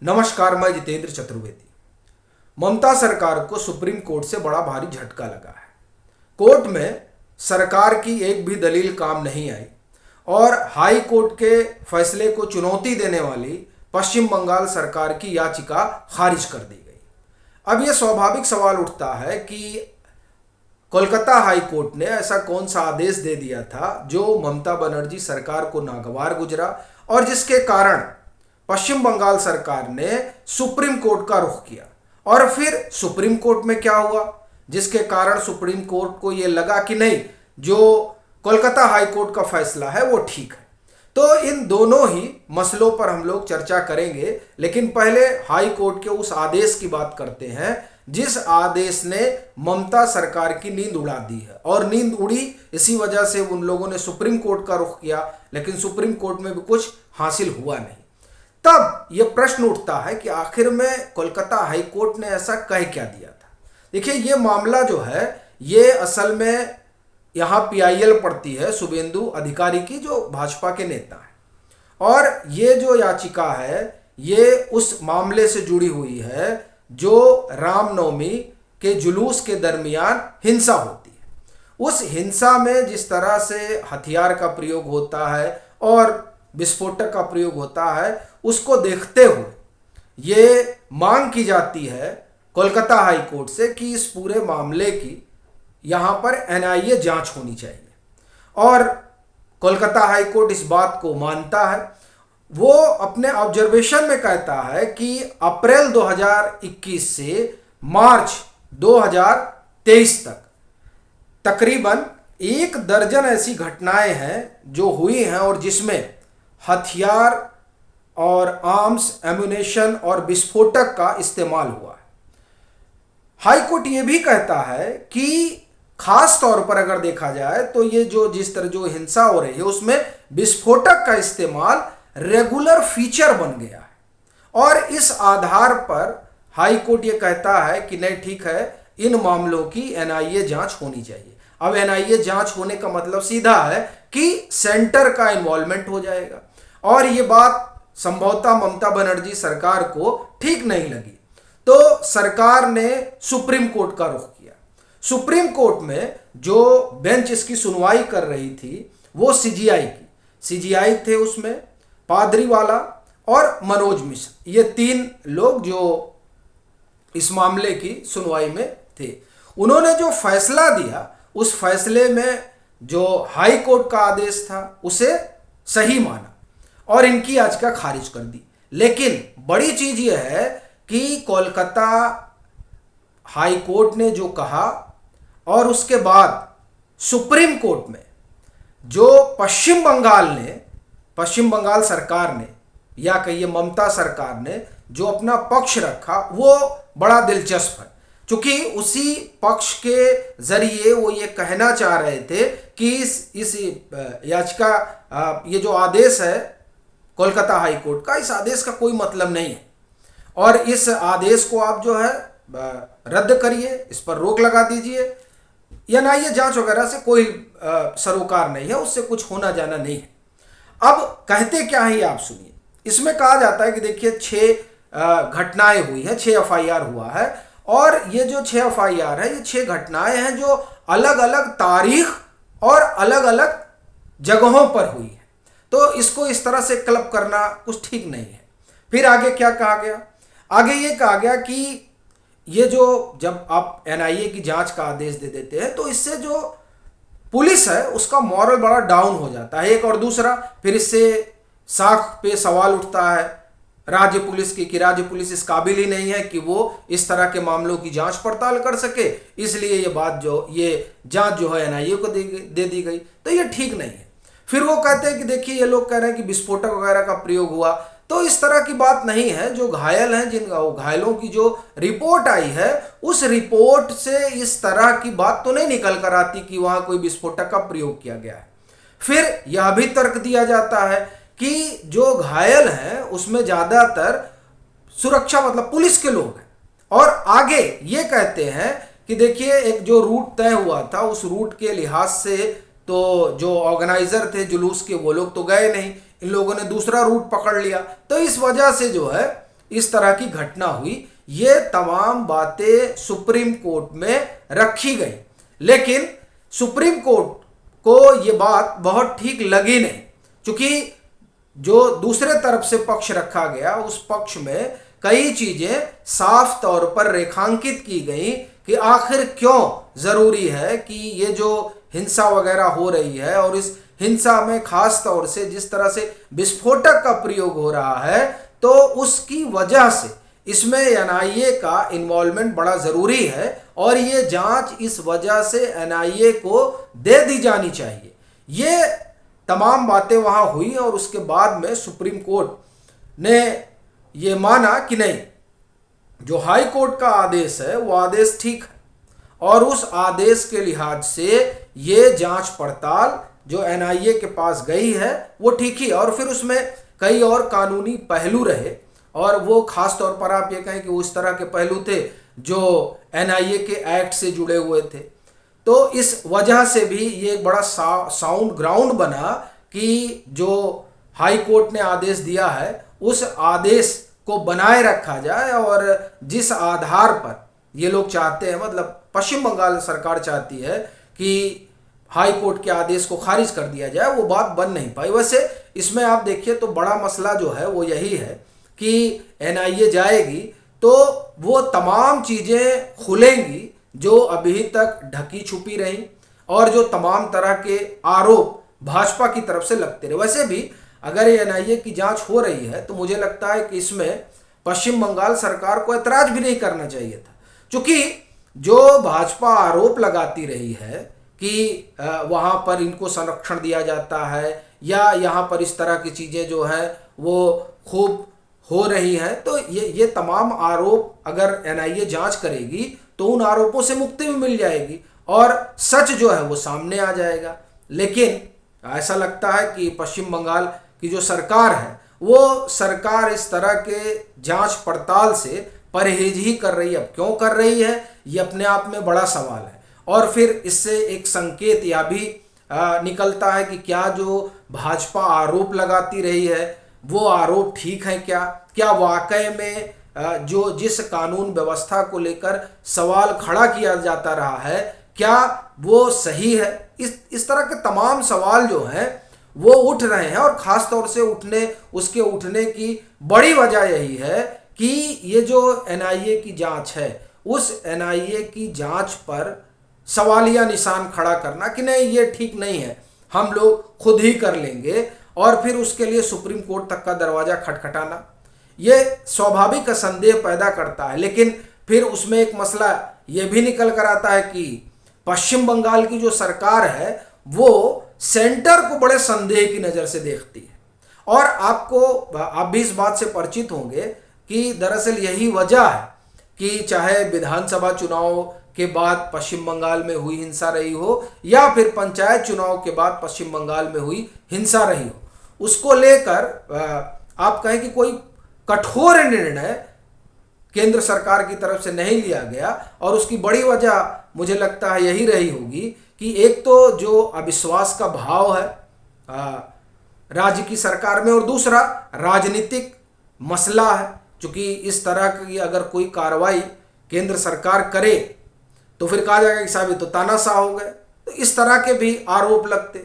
नमस्कार, मैं जितेंद्र चतुर्वेदी। ममता सरकार को सुप्रीम कोर्ट से बड़ा भारी झटका लगा है। कोर्ट में सरकार की एक भी दलील काम नहीं आई और हाई कोर्ट के फैसले को चुनौती देने वाली पश्चिम बंगाल सरकार की याचिका खारिज कर दी गई। अब यह स्वाभाविक सवाल उठता है कि कोलकाता हाई कोर्ट ने ऐसा कौन सा आदेश दे दिया था जो ममता बनर्जी सरकार को नागवार गुजरा और जिसके कारण पश्चिम बंगाल सरकार ने सुप्रीम कोर्ट का रुख किया। और फिर सुप्रीम कोर्ट में क्या हुआ जिसके कारण सुप्रीम कोर्ट को यह लगा कि नहीं, जो कोलकाता हाई कोर्ट का फैसला है वो ठीक है। तो इन दोनों ही मसलों पर हम लोग चर्चा करेंगे, लेकिन पहले हाई कोर्ट के उस आदेश की बात करते हैं जिस आदेश ने ममता सरकार की नींद उड़ा दी है। और नींद उड़ी इसी वजह से उन लोगों ने सुप्रीम कोर्ट का रुख किया, लेकिन सुप्रीम कोर्ट में भी कुछ हासिल हुआ नहीं। तब यह प्रश्न उठता है कि आखिर में कोलकाता हाई कोर्ट ने ऐसा कह क्या दिया था। देखिए, यह मामला जो है ये असल में यहाँ पीआईएल पड़ती है शुभेंदु अधिकारी की, जो भाजपा के नेता है। और ये जो याचिका है ये उस मामले से जुड़ी हुई है जो रामनवमी के जुलूस के दरमियान हिंसा होती है। उस हिंसा में जिस तरह से हथियार का प्रयोग होता है और विस्फोटक का प्रयोग होता है, उसको देखते हुए ये मांग की जाती है कोलकाता हाई कोर्ट से कि इस पूरे मामले की यहाँ पर एनआईए जांच होनी चाहिए। और कोलकाता हाई कोर्ट इस बात को मानता है। वो अपने ऑब्जर्वेशन में कहता है कि अप्रैल 2021 से मार्च 2023 तक तकरीबन 1 दर्जन ऐसी घटनाएं हैं जो हुई हैं और जिसमें हथियार और आर्म्स, एम्यूनेशन और विस्फोटक का इस्तेमाल हुआ है। हाई कोर्ट यह भी कहता है कि खास तौर पर अगर देखा जाए तो ये जो जिस तरह जो हिंसा हो रही है उसमें विस्फोटक का इस्तेमाल रेगुलर फीचर बन गया है। और इस आधार पर हाई कोर्ट ये कहता है कि नहीं, ठीक है, इन मामलों की एनआईए जांच होनी चाहिए। अब एनआईए जांच होने का मतलब सीधा है कि सेंटर का इन्वॉल्वमेंट हो जाएगा। और ये बात संभवतः ममता बनर्जी सरकार को ठीक नहीं लगी, तो सरकार ने सुप्रीम कोर्ट का रुख किया। सुप्रीम कोर्ट में जो बेंच इसकी सुनवाई कर रही थी वो सीजीआई थे, उसमें पादरीवाला और मनोज मिश्र, ये 3 लोग जो इस मामले की सुनवाई में थे। उन्होंने जो फैसला दिया उस फैसले में जो हाई कोर्ट का आदेश था उसे सही माना और इनकी याचिका खारिज कर दी। लेकिन बड़ी चीज यह है कि कोलकाता हाई कोर्ट ने जो कहा और उसके बाद सुप्रीम कोर्ट में जो पश्चिम बंगाल सरकार ने या कहिए ममता सरकार ने जो अपना पक्ष रखा वो बड़ा दिलचस्प है। क्योंकि उसी पक्ष के जरिए वो ये कहना चाह रहे थे कि इस याचिका ये जो आदेश है कोलकाता हाई कोर्ट का, इस आदेश का कोई मतलब नहीं है और इस आदेश को आप जो है रद्द करिए, इस पर रोक लगा दीजिए। या ना ये जांच वगैरह से कोई सरोकार नहीं है, उससे कुछ होना जाना नहीं है। अब कहते क्या है आप सुनिए। इसमें कहा जाता है कि देखिए 6 घटनाएं हुई हैं, 6 एफआईआर हुआ है और ये जो 6 एफआईआर है ये 6 घटनाएं हैं जो अलग अलग तारीख और अलग अलग जगहों पर हुई है। तो इसको इस तरह से क्लब करना कुछ ठीक नहीं है। फिर आगे क्या कहा गया? आगे ये कहा गया कि ये जो जब आप एनआईए की जांच का आदेश दे देते हैं तो इससे जो पुलिस है उसका मॉरल बड़ा डाउन हो जाता है, एक। और दूसरा, फिर इससे साख पे सवाल उठता है राज्य पुलिस की कि राज्य पुलिस इस काबिल ही नहीं है कि वो इस तरह के मामलों की जांच पड़ताल कर सके, इसलिए ये जांच जो है एनआईए को दे दी गई। तो ये ठीक नहीं है। फिर वो कहते हैं कि देखिए ये लोग कह रहे हैं कि विस्फोटक वगैरह का प्रयोग हुआ, तो इस तरह की बात नहीं है। जो घायल हैं, जिन घायलों की जो रिपोर्ट आई है उस रिपोर्ट से इस तरह की बात तो नहीं निकल कर आती कि वहां कोई विस्फोटक का प्रयोग किया गया है। फिर यह भी तर्क दिया जाता है कि जो घायल हैं उसमें ज्यादातर सुरक्षा मतलब पुलिस के लोग हैं। और आगे ये कहते हैं कि देखिए एक जो रूट तय हुआ था उस रूट के लिहाज से तो जो ऑर्गेनाइजर थे जुलूस के वो लोग तो गए नहीं, इन लोगों ने दूसरा रूट पकड़ लिया। तो इस वजह से जो है इस तरह की घटना हुई। ये तमाम बातें सुप्रीम कोर्ट में रखी गई, लेकिन सुप्रीम कोर्ट को ये बात बहुत ठीक लगी नहीं, क्योंकि जो दूसरे तरफ से पक्ष रखा गया उस पक्ष में कई चीजें साफ तौर पर रेखांकित की गई कि आखिर क्यों जरूरी है कि ये जो हिंसा वगैरह हो रही है, और इस हिंसा में खास तौर से जिस तरह से विस्फोटक का प्रयोग हो रहा है, तो उसकी वजह से इसमें एनआईए का इन्वॉल्वमेंट बड़ा जरूरी है, और ये जांच इस वजह से एनआईए को दे दी जानी चाहिए। ये तमाम बातें वहां हुई और उसके बाद में सुप्रीम कोर्ट ने ये माना कि नहीं, जो हाई कोर्ट का आदेश है वो आदेश ठीक है, और उस आदेश के लिहाज से ये जांच पड़ताल जो एनआईए के पास गई है वो ठीक ही। और फिर उसमें कई और कानूनी पहलू रहे, और वो खास तौर पर आप ये कहें कि उस तरह के पहलू थे जो एनआईए के एक्ट से जुड़े हुए थे। तो इस वजह से भी ये एक बड़ा साउंड ग्राउंड बना कि जो हाई कोर्ट ने आदेश दिया है उस आदेश को बनाए रखा जाए, और जिस आधार पर ये लोग चाहते हैं, मतलब पश्चिम बंगाल सरकार चाहती है कि हाई कोर्ट के आदेश को खारिज कर दिया जाए, वो बात बन नहीं पाई। वैसे इसमें आप देखिए तो बड़ा मसला जो है वो यही है कि एनआईए जाएगी तो वो तमाम चीज़ें खुलेंगी जो अभी तक ढकी छुपी रही, और जो तमाम तरह के आरोप भाजपा की तरफ से लगते रहे। वैसे भी अगर ये एनआईए की जांच हो रही है तो मुझे लगता है कि इसमें पश्चिम बंगाल सरकार को ऐतराज भी नहीं करना चाहिए था, क्योंकि जो भाजपा आरोप लगाती रही है कि वहाँ पर इनको संरक्षण दिया जाता है या यहाँ पर इस तरह की चीज़ें जो है वो खूब हो रही हैं, तो ये तमाम आरोप अगर एनआईए जांच करेगी तो उन आरोपों से मुक्ति भी मिल जाएगी और सच जो है वो सामने आ जाएगा। लेकिन ऐसा लगता है कि पश्चिम बंगाल की जो सरकार है वो सरकार इस तरह के जांच पड़ताल से परहेज ही कर रही है। अब क्यों कर रही है ये अपने आप में बड़ा सवाल है, और फिर इससे एक संकेत यह भी निकलता है कि क्या जो भाजपा आरोप लगाती रही है वो आरोप ठीक है, क्या वाकई में जो जिस कानून व्यवस्था को लेकर सवाल खड़ा किया जाता रहा है क्या वो सही है। इस तरह के तमाम सवाल जो हैं वो उठ रहे हैं, और ख़ास तौर से उसके उठने की बड़ी वजह यही है कि ये जो एनआईए की जांच है उस एनआईए की जांच पर सवालिया निशान खड़ा करना कि नहीं ये ठीक नहीं है, हम लोग खुद ही कर लेंगे, और फिर उसके लिए सुप्रीम कोर्ट तक का दरवाज़ा खटखटाना, ये स्वाभाविक संदेह पैदा करता है। लेकिन फिर उसमें एक मसला ये भी निकल कर आता है कि पश्चिम बंगाल की जो सरकार है वो सेंटर को बड़े संदेह की नज़र से देखती है, और आप भी इस बात से परिचित होंगे कि दरअसल यही वजह है कि चाहे विधानसभा चुनाव के बाद पश्चिम बंगाल में हुई हिंसा रही हो या फिर पंचायत चुनाव के बाद पश्चिम बंगाल में हुई हिंसा रही हो, उसको लेकर आप कहें कि कोई कठोर निर्णय केंद्र सरकार की तरफ से नहीं लिया गया, और उसकी बड़ी वजह मुझे लगता है यही रही होगी कि एक तो जो अविश्वास का भाव है राज्य की सरकार में, और दूसरा राजनीतिक मसला है, क्योंकि इस तरह की अगर कोई कार्रवाई केंद्र सरकार करे तो फिर कहा जाएगा कि साहब ये तो तानाशाह हो गए, तो इस तरह के भी आरोप लगते।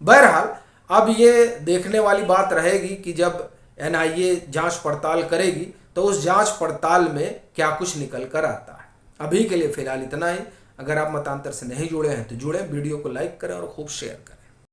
बहरहाल अब ये देखने वाली बात रहेगी कि जब एनआईए जांच पड़ताल करेगी तो उस जांच पड़ताल में क्या कुछ निकल कर आता है। अभी के लिए फिलहाल इतना ही। अगर आप मतांतर से नहीं जुड़े हैं तो जुड़ें, वीडियो को लाइक करें और खूब शेयर करें।